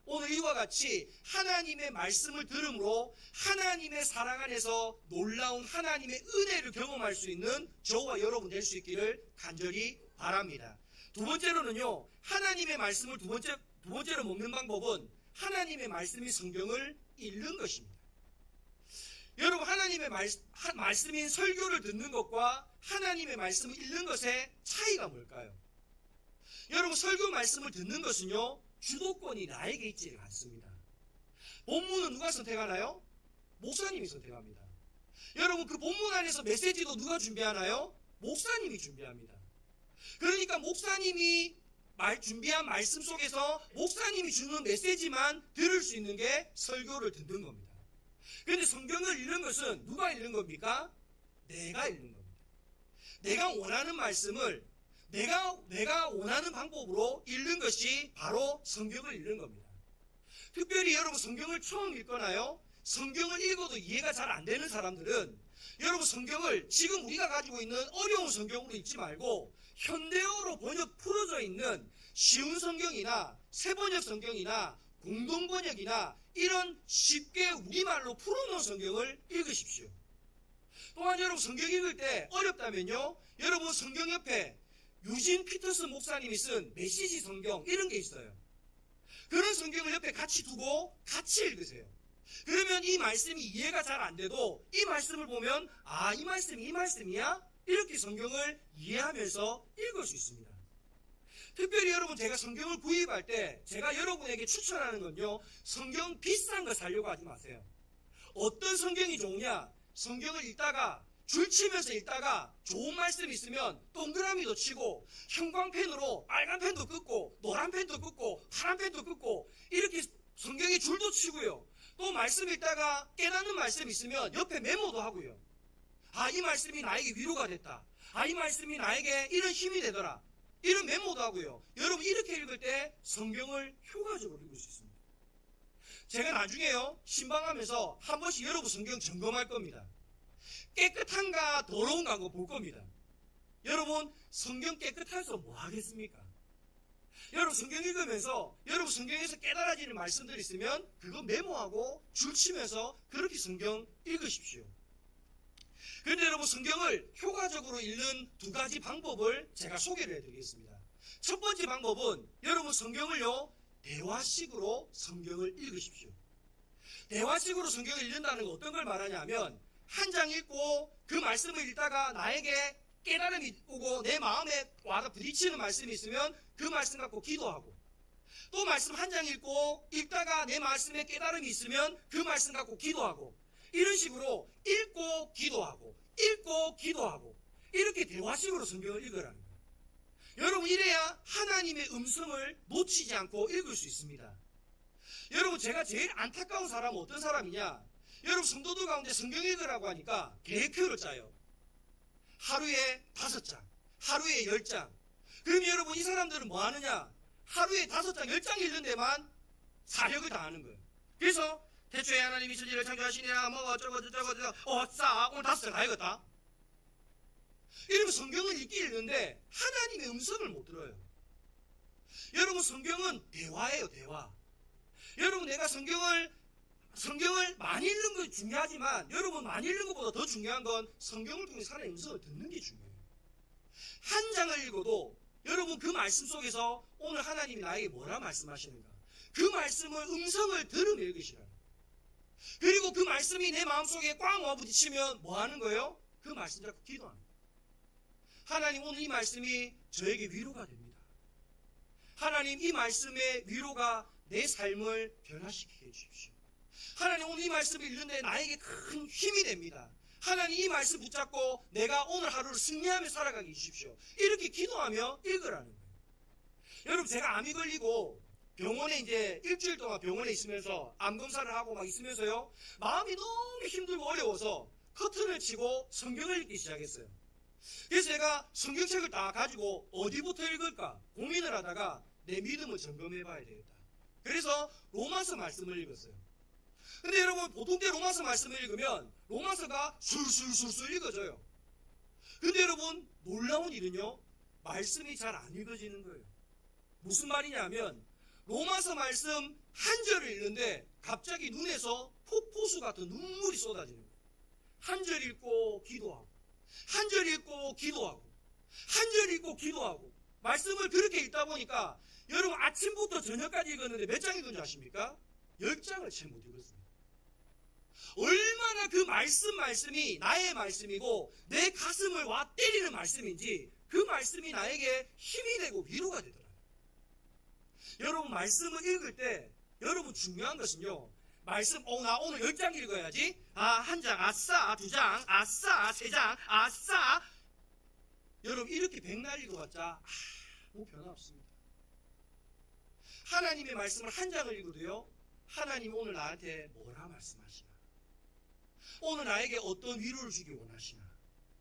Speaker 2: 오늘 이와 같이 하나님의 말씀을 들음으로 하나님의 사랑 안에서 놀라운 하나님의 은혜를 경험할 수 있는 저와 여러분 될 수 있기를 간절히 바랍니다. 두 번째로는요, 하나님의 말씀을 두 번째로 먹는 방법은 하나님의 말씀인 성경을 읽는 것입니다. 여러분, 하나님의 말씀인 설교를 듣는 것과 하나님의 말씀을 읽는 것의 차이가 뭘까요? 여러분, 설교 말씀을 듣는 것은요, 주도권이 나에게 있지 않습니다. 본문은 누가 선택하나요? 목사님이 선택합니다. 여러분, 그 본문 안에서 메시지도 누가 준비하나요? 목사님이 준비합니다. 그러니까 목사님이 준비한 말씀 속에서 목사님이 주는 메시지만 들을 수 있는 게 설교를 듣는 겁니다. 그런데 성경을 읽는 것은 누가 읽는 겁니까? 내가 읽는 겁니다. 내가 원하는 말씀을 내가 원하는 방법으로 읽는 것이 바로 성경을 읽는 겁니다. 특별히 여러분, 성경을 처음 읽거나요, 성경을 읽어도 이해가 잘 안 되는 사람들은 여러분, 성경을 지금 우리가 가지고 있는 어려운 성경으로 읽지 말고 현대어로 풀어져 있는 쉬운 성경이나 새번역 성경이나 공동번역이나 이런 쉽게 우리말로 풀어놓은 성경을 읽으십시오. 또한 여러분, 성경 읽을 때 어렵다면요, 여러분 성경 옆에 유진 피터슨 목사님이 쓴 메시지 성경 이런 게 있어요. 그런 성경을 옆에 같이 두고 같이 읽으세요. 그러면 이 말씀이 이해가 잘 안 돼도 이 말씀을 보면 이 말씀이 이 말씀이야? 이렇게 성경을 이해하면서 읽을 수 있습니다. 특별히 여러분, 제가 성경을 구입할 때 제가 여러분에게 추천하는 건요, 성경 비싼 거 사려고 하지 마세요. 어떤 성경이 좋으냐? 성경을 읽다가 줄치면서 읽다가 좋은 말씀이 있으면 동그라미도 치고 형광펜으로 빨간 펜도 긋고 노란 펜도 긋고 파란 펜도 긋고 이렇게 성경에 줄도 치고요. 또 말씀 읽다가 깨닫는 말씀 있으면 옆에 메모도 하고요. 아, 이 말씀이 나에게 위로가 됐다. 아, 이 말씀이 나에게 이런 힘이 되더라. 이런 메모도 하고요. 여러분 이렇게 읽을 때 성경을 효과적으로 읽을 수 있습니다. 제가 나중에요 신방하면서 한 번씩 여러분 성경 점검할 겁니다. 깨끗한가 더러운가 한거 볼 겁니다. 여러분 성경 깨끗해서 뭐 하겠습니까? 여러분 성경 읽으면서 여러분 성경에서 깨달아지는 말씀들이 있으면 그거 메모하고 줄치면서 그렇게 성경 읽으십시오. 그런데 여러분 성경을 효과적으로 읽는 두 가지 방법을 제가 소개를 해드리겠습니다. 첫 번째 방법은 여러분 성경을요 대화식으로 성경을 읽으십시오. 대화식으로 성경을 읽는다는 건 어떤 걸 말하냐면 한 장 읽고 그 말씀을 읽다가 나에게 깨달음이 오고 내 마음에 와서 부딪히는 말씀이 있으면 그 말씀 갖고 기도하고, 또 말씀 한 장 읽고 읽다가 내 말씀에 깨달음이 있으면 그 말씀 갖고 기도하고, 이런 식으로 읽고 기도하고 읽고 기도하고 이렇게 대화식으로 성경을 읽으라는 거예요. 여러분 이래야 하나님의 음성을 놓치지 않고 읽을 수 있습니다. 여러분 제가 제일 안타까운 사람은 어떤 사람이냐, 여러분 성도들 가운데 성경 읽으라고 하니까 계획표를 짜요. 하루에 5장, 하루에 10장. 그러면 여러분 이 사람들은 뭐 하느냐, 하루에 5장, 10장 읽는 데만 사력을 다하는 거예요. 그래서 태초에 하나님이 천지를 창조하시니라 뭐 어쩌고 싸 오늘 5장 다 읽었다. 이러면 성경을 읽는데 하나님의 음성을 못 들어요. 여러분 성경은 대화예요, 대화. 여러분 내가 성경을 많이 읽는 건 중요하지만 여러분 많이 읽는 것보다 더 중요한 건 성경을 통해서 하나님의 음성을 듣는 게 중요해요. 한 장을 읽어도 여러분 그 말씀 속에서 오늘 하나님이 나에게 뭐라 말씀하시는가, 그 말씀을 음성을 들으며 읽으시라는 거예요. 그리고 그 말씀이 내 마음속에 꽉 와 부딪히면 뭐 하는 거예요? 그 말씀 잡고 기도하는 거예요. 하나님 오늘 이 말씀이 저에게 위로가 됩니다. 하나님 이 말씀의 위로가 내 삶을 변화시키게 해주십시오. 하나님 오늘 이 말씀을 읽는데 나에게 큰 힘이 됩니다. 하나님 이 말씀 붙잡고 내가 오늘 하루를 승리하며 살아가게 해주십시오. 이렇게 기도하며 읽으라는 거예요. 여러분 제가 암이 걸리고 병원에 이제 일주일 동안 병원에 있으면서 암 검사를 하고 막 있으면서요 마음이 너무 힘들고 어려워서 커튼을 치고 성경을 읽기 시작했어요. 그래서 제가 성경책을 다 가지고 어디부터 읽을까 고민을 하다가 내 믿음을 점검해 봐야 되겠다. 그래서 로마서 말씀을 읽었어요. 근데 여러분 보통 때 로마서 말씀을 읽으면 로마서가 술술술술 읽어져요. 근데 여러분 놀라운 일은요 말씀이 잘 안 읽어지는 거예요. 무슨 말이냐면 로마서 말씀 한 절을 읽는데 갑자기 눈에서 폭포수 같은 눈물이 쏟아지는 거예요. 한 절 읽고 기도하고, 한 절 읽고 기도하고, 한 절 읽고 기도하고, 말씀을 그렇게 읽다 보니까 여러분 아침부터 저녁까지 읽었는데 몇 장 읽은 줄 아십니까? 10장을 채 못 읽었습니다. 얼마나 그 말씀이 나의 말씀이고 내 가슴을 와 때리는 말씀인지 그 말씀이 나에게 힘이 되고 위로가 되더라고요. 여러분 말씀을 읽을 때 여러분 중요한 것은요, 말씀 나 오늘 10장 읽어야지. 한 장 아싸, 2장 아싸, 3장 아싸. 여러분 이렇게 백날 읽어봤자 아무 변화 없습니다. 하나님의 말씀을 한 장을 읽어도요 하나님 오늘 나한테 뭐라 말씀하시나, 오늘 나에게 어떤 위로를 주기 원하시나,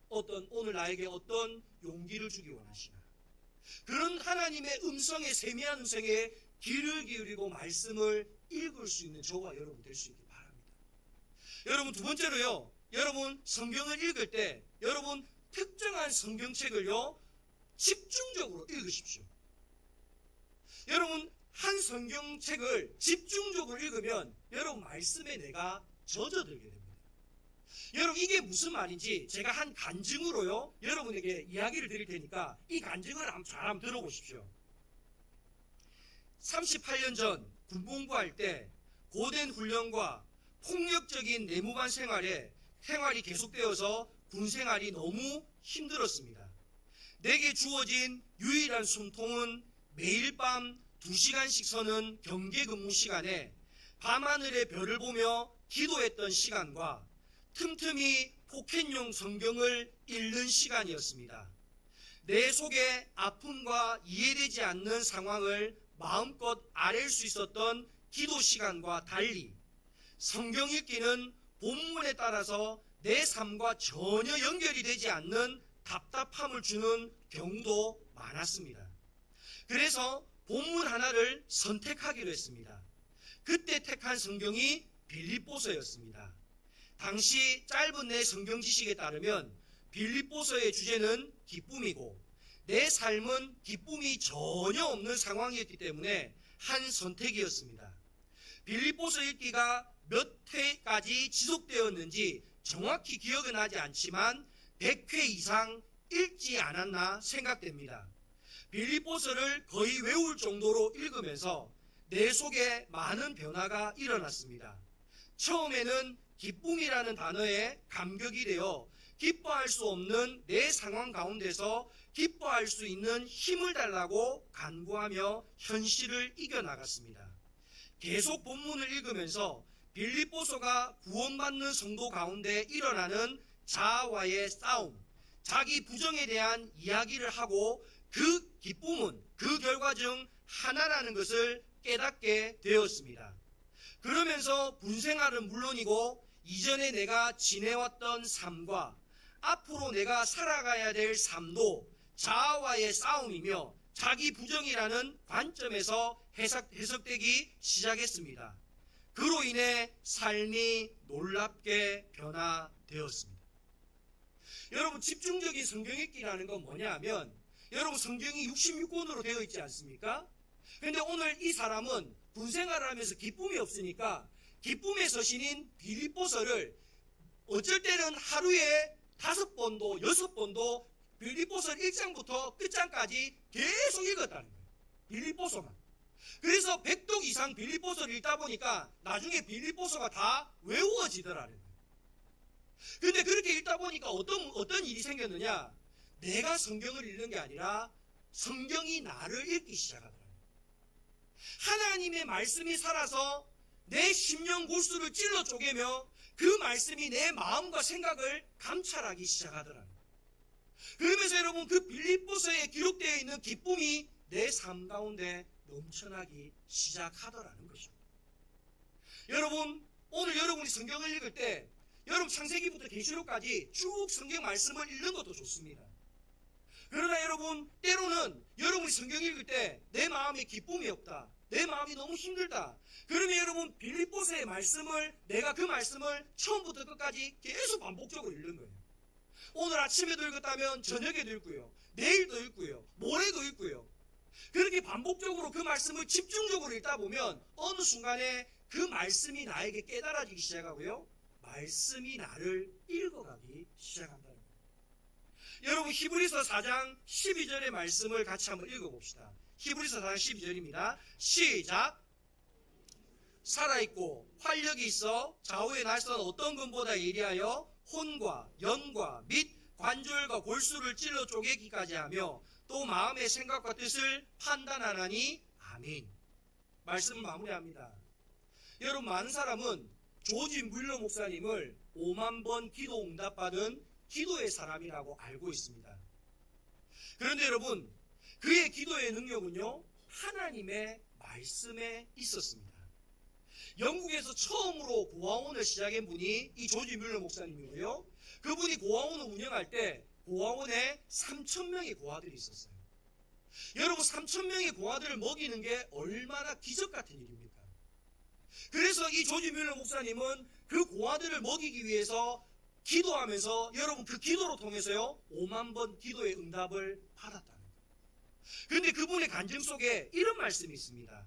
Speaker 2: 오늘 나에게 어떤 용기를 주기 원하시나, 그런 하나님의 음성에, 세미한 음성에 귀를 기울이고 말씀을 읽을 수 있는 저와 여러분 될 수 있기 바랍니다. 여러분 두 번째로요, 여러분 성경을 읽을 때 여러분 특정한 성경책을요 집중적으로 읽으십시오. 여러분 한 성경책을 집중적으로 읽으면 여러분 말씀에 내가 젖어들게 됩니다. 여러분 이게 무슨 말인지 제가 한 간증으로요 여러분에게 이야기를 드릴 테니까 이 간증을 잘 한번 들어보십시오. 38년 전 군복무할 때 고된 훈련과 폭력적인 내무반 생활이 계속되어서 군생활이 너무 힘들었습니다. 내게 주어진 유일한 숨통은 매일 밤 2시간씩 서는 경계 근무 시간에 밤하늘의 별을 보며 기도했던 시간과 틈틈이 포켓용 성경을 읽는 시간이었습니다. 내 속의 아픔과 이해되지 않는 상황을 마음껏 아랠 수 있었던 기도 시간과 달리 성경 읽기는 본문에 따라서 내 삶과 전혀 연결이 되지 않는 답답함을 주는 경우도 많았습니다. 그래서 본문 하나를 선택하기로 했습니다. 그때 택한 성경이 빌립보서였습니다. 당시 짧은 내 성경 지식에 따르면 빌립보서의 주제는 기쁨이고 내 삶은 기쁨이 전혀 없는 상황이었기 때문에 한 선택이었습니다. 빌립보서 읽기가 몇 회까지 지속되었는지 정확히 기억은 나지 않지만 100회 이상 읽지 않았나 생각됩니다. 빌립보서를 거의 외울 정도로 읽으면서 내 속에 많은 변화가 일어났습니다. 처음에는 기쁨이라는 단어에 감격이 되어 기뻐할 수 없는 내 상황 가운데서 기뻐할 수 있는 힘을 달라고 간구하며 현실을 이겨나갔습니다. 계속 본문을 읽으면서 빌립보서가 구원받는 성도 가운데 일어나는 자아와의 싸움, 자기 부정에 대한 이야기를 하고 그 기쁨은 그 결과 중 하나라는 것을 깨닫게 되었습니다. 그러면서 군생활은 물론이고 이전에 내가 지내왔던 삶과 앞으로 내가 살아가야 될 삶도 자아와의 싸움이며 자기 부정이라는 관점에서 해석되기 시작했습니다. 그로 인해 삶이 놀랍게 변화되었습니다. 여러분, 집중적인 성경 읽기라는 건 뭐냐 하면 여러분, 성경이 66권으로 되어 있지 않습니까? 그런데 오늘 이 사람은 군생활을 하면서 기쁨이 없으니까 기쁨의 서신인 빌립보서를 어쩔 때는 하루에 5번도 6번도 빌립보서 1장부터 끝장까지 계속 읽었다는 거예요. 빌립보서만. 그래서 100독 이상 빌립보서를 읽다 보니까 나중에 빌립보서가 다 외워지더라는 거예요. 그런데 그렇게 읽다 보니까 어떤 일이 생겼느냐? 내가 성경을 읽는 게 아니라 성경이 나를 읽기 시작하더라고요. 하나님의 말씀이 살아서 내 심령 골수를 찔러 쪼개며 그 말씀이 내 마음과 생각을 감찰하기 시작하더라고요. 그러면서 여러분, 그 빌립보서에 기록되어 있는 기쁨이 내 삶 가운데 넘쳐나기 시작하더라는 것입니다. 여러분, 오늘 여러분이 성경을 읽을 때 여러분 창세기부터 계시록까지 쭉 성경 말씀을 읽는 것도 좋습니다. 그러나 여러분, 때로는 여러분이 성경 읽을 때 내 마음에 기쁨이 없다, 내 마음이 너무 힘들다, 그러면 여러분 빌립보서의 말씀을 내가 그 말씀을 처음부터 끝까지 계속 반복적으로 읽는 거예요. 오늘 아침에도 읽었다면 저녁에도 읽고요, 내일도 읽고요, 모레도 읽고요. 그렇게 반복적으로 그 말씀을 집중적으로 읽다 보면 어느 순간에 그 말씀이 나에게 깨달아지기 시작하고요, 말씀이 나를 읽어가기 시작한다는 거예요. 여러분, 히브리서 4장 12절의 말씀을 같이 한번 읽어봅시다. 히브리서 4장 12절입니다. 시작. 살아있고 활력이 있어 좌우의 날선 어떤 금보다 예리하여 혼과 연과 및 관절과 골수를 찔러 쪼개기까지 하며 또 마음의 생각과 뜻을 판단하나니 아멘. 말씀을 마무리합니다. 여러분, 많은 사람은 조지 뮬러 목사님을 5만 번 기도 응답받은 기도의 사람이라고 알고 있습니다. 그런데 여러분, 그의 기도의 능력은요, 하나님의 말씀에 있었습니다. 영국에서 처음으로 고아원을 시작한 분이 이 조지 뮬러 목사님이고요. 그분이 고아원을 운영할 때 고아원에 3,000명의 고아들이 있었어요. 여러분, 3,000명의 고아들을 먹이는 게 얼마나 기적 같은 일입니까? 그래서 이 조지 뮬러 목사님은 그 고아들을 먹이기 위해서 기도하면서 여러분 그 기도로 통해서요 5만 번 기도의 응답을 받았다는 거예요. 그런데 그분의 간증 속에 이런 말씀이 있습니다.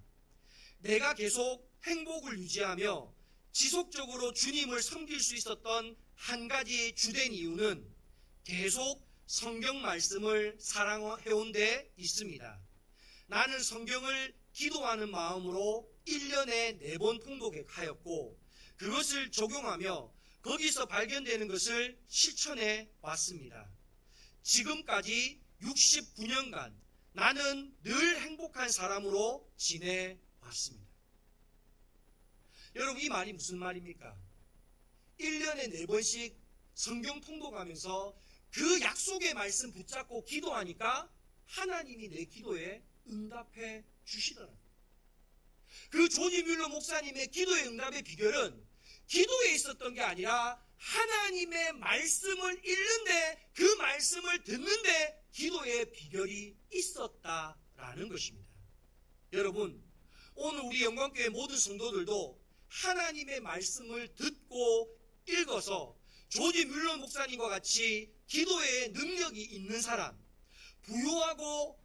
Speaker 2: 내가 계속 행복을 유지하며 지속적으로 주님을 섬길 수 있었던 한 가지 주된 이유는 계속 성경 말씀을 사랑해온 데 있습니다. 나는 성경을 기도하는 마음으로 1년에 4번 통독하였고 그것을 적용하며 거기서 발견되는 것을 실천해 왔습니다. 지금까지 69년간 나는 늘 행복한 사람으로 지내왔습니다. 여러분, 이 말이 무슨 말입니까? 1년에 4번씩 성경 통독하면서 그 약속의 말씀 붙잡고 기도하니까 하나님이 내 기도에 응답해 주시더라고요. 그 조지 뮬러 목사님의 기도의 응답의 비결은 기도에 있었던 게 아니라 하나님의 말씀을 읽는데, 그 말씀을 듣는데 기도의 비결이 있었다라는 것입니다. 여러분, 오늘 우리 영광교회 모든 성도들도 하나님의 말씀을 듣고 읽어서 조지 뮬러 목사님과 같이 기도의 능력이 있는 사람, 부유하고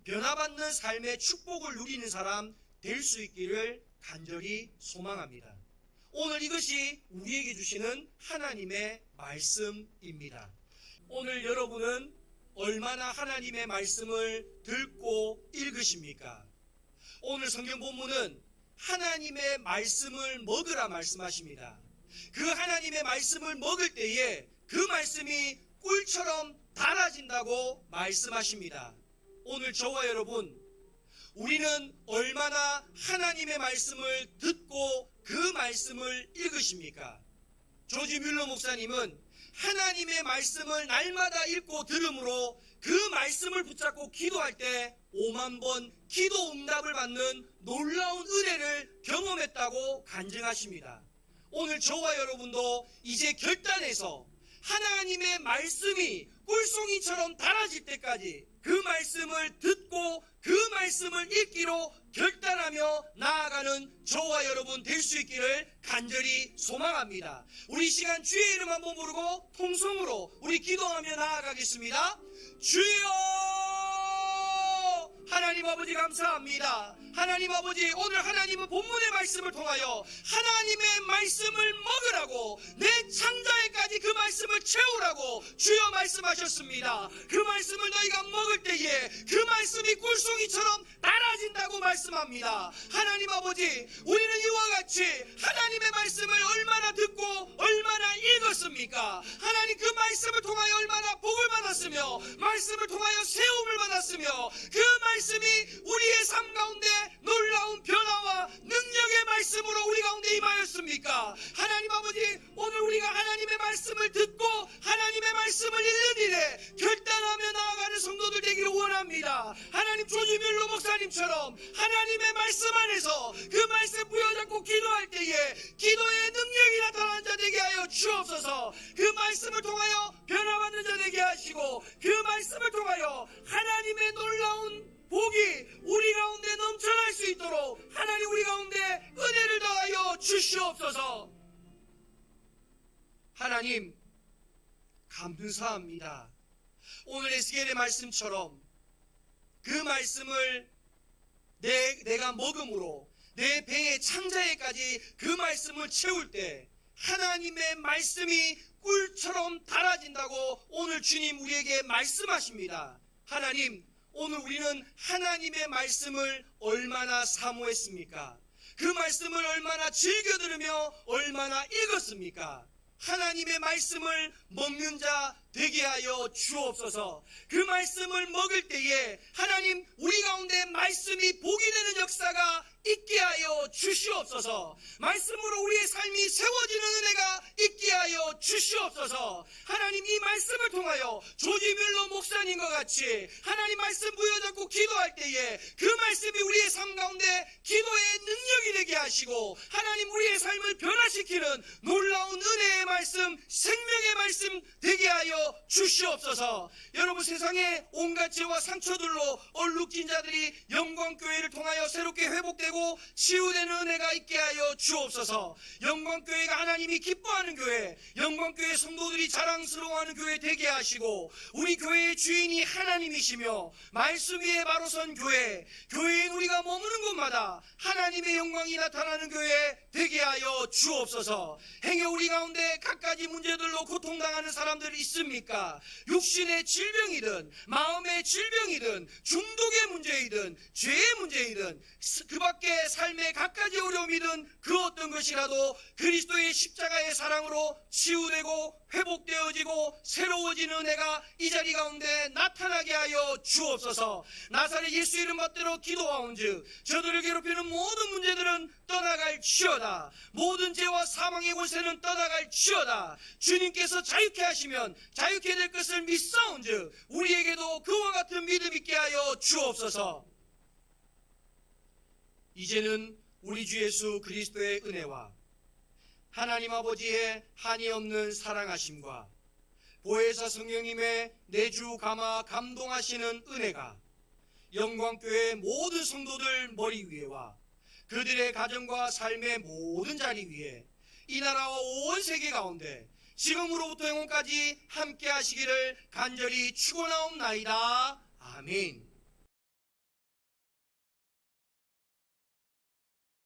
Speaker 2: 변화받는 삶의 축복을 누리는 사람 될 수 있기를 간절히 소망합니다. 오늘 이것이 우리에게 주시는 하나님의 말씀입니다. 오늘 여러분은 얼마나 하나님의 말씀을 듣고 읽으십니까? 오늘 성경 본문은 하나님의 말씀을 먹으라 말씀하십니다. 그 하나님의 말씀을 먹을 때에 그 말씀이 꿀처럼 달아진다고 말씀하십니다. 오늘 저와 여러분, 우리는 얼마나 하나님의 말씀을 듣고 그 말씀을 읽으십니까? 조지 뮬러 목사님은 하나님의 말씀을 날마다 읽고 들음으로 그 말씀을 붙잡고 기도할 때 5만 번 기도 응답을 받는 놀라운 은혜를 경험했다고 간증하십니다. 오늘 저와 여러분도 이제 결단해서 하나님의 말씀이 꿀송이처럼 달아질 때까지 그 말씀을 듣고 그 말씀을 읽기로 결단하며 나아가는 저와 여러분 될 수 있기를 간절히 소망합니다. 우리 시간 주의 이름 한번 부르고 통성으로 우리 기도하며 나아가겠습니다. 주여! 하나님 아버지 감사합니다. 하나님 아버지, 오늘 하나님은 본문의 말씀을 통하여 하나님의 말씀을 먹으라고, 내 창자에까지 그 말씀을 채우라고 주여 말씀하셨습니다. 그 말씀을 너희가 먹을 때에 그 말씀이 꿀송이처럼 달아진다고 말씀합니다. 하나님 아버지, 우리는 이와 같이 하나님의 말씀을 얼마나 듣고 얼마나 읽었습니까? 하나님, 그 말씀을 통하여 얼마나 복을 받았으며 말씀을 통하여 세움을 받았으며 그 말씀이 우리의 삶 가운데 놀라운 변화와 능력의 말씀으로 우리 가운데 임하였습니까? 하나님 아버지, 오늘 우리가 하나님의 말씀을 듣고 하나님의 말씀을 읽는 일에 결단하며 나아가는 성도들 되기를 원합니다. 하나님, 조지 뮬러 목사님처럼 하나님의 말씀 안에서 그 말씀 부여잡고 기도할 때에 기도의 능력이 나타나는 자 되게 하여 주옵소서. 그 말씀을 통하여 변화받는 자 되게 하시고 그 말씀을 통하여 하나님의 놀라운 복이 우리 가운데 넘쳐날 수 있도록 하나님 우리 가운데 은혜를 더하여 주시옵소서. 하나님, 감사합니다. 오늘 에스겔의 말씀처럼 그 말씀을 내가 먹음으로 내 배의 창자에까지 그 말씀을 채울 때 하나님의 말씀이 꿀처럼 달아진다고 오늘 주님 우리에게 말씀하십니다. 하나님, 오늘 우리는 하나님의 말씀을 얼마나 사모했습니까? 그 말씀을 얼마나 즐겨 들으며 얼마나 읽었습니까? 하나님의 말씀을 먹는 자 되게 하여 주옵소서. 그 말씀을 먹을 때에 하나님 우리 가운데 말씀이 복이 되는 역사가 있게 하여 주시옵소서. 말씀으로 우리의 삶이 세워지는 은혜가 있게 하여 주시옵소서. 하나님, 이 말씀을 통하여 조지 뮬러 목사님과 같이 하나님 말씀 부여잡고 기도할 때에 그 말씀이 우리의 삶 가운데 기도의 능력이 되게 하시고 하나님 우리의 삶을 변화시키는 놀라운 은혜의 말씀, 생명의 말씀 되게 하여 주시옵소서. 여러분, 세상에 온갖 죄와 상처들로 얼룩진 자들이 영광교회를 통하여 새롭게 회복되고 치유되는 은혜가 있게 하여 주옵소서. 영광교회가 하나님이 기뻐하는 교회, 영광교회 성도들이 자랑스러워하는 교회 되게 하시고 우리 교회의 주인이 하나님이시며 말씀 위에 바로 선 교회, 교회인 우리가 머무는 곳마다 하나님의 영광이 나타나는 교회 되게 하여 주옵소서. 행여 우리 가운데 갖가지 문제들로 고통당하는 사람들이 있습니까? 육신의 질병이든 마음의 질병이든 중독의 문제이든 죄의 문제이든 그 밖에 삶의 갖가지 어려움이든 그 어떤 것이라도 그리스도의 십자가의 사랑으로 치유되고 회복되어지고 새로워지는 은혜가 이 자리 가운데 나타나게 하여 주옵소서. 나사렛 예수 이름 받들어 기도하온즉 저들을 괴롭히는 모든 문제들은 떠나갈지어다. 모든 죄와 사망의 권세는 떠나갈지어다. 주님께서 자유케 하시면 자유케 될 것을 믿사온즉 우리에게도 그와 같은 믿음 있게 하여 주옵소서. 이제는 우리 주 예수 그리스도의 은혜와 하나님 아버지의 한이 없는 사랑하심과 보혜사 성령님의 내주 감화 감동하시는 은혜가 영광교회 모든 성도들 머리 위에와 그들의 가정과 삶의 모든 자리 위에 이 나라와 온 세계 가운데 지금으로부터 영원까지 함께 하시기를 간절히 축원하옵나이다. 아멘.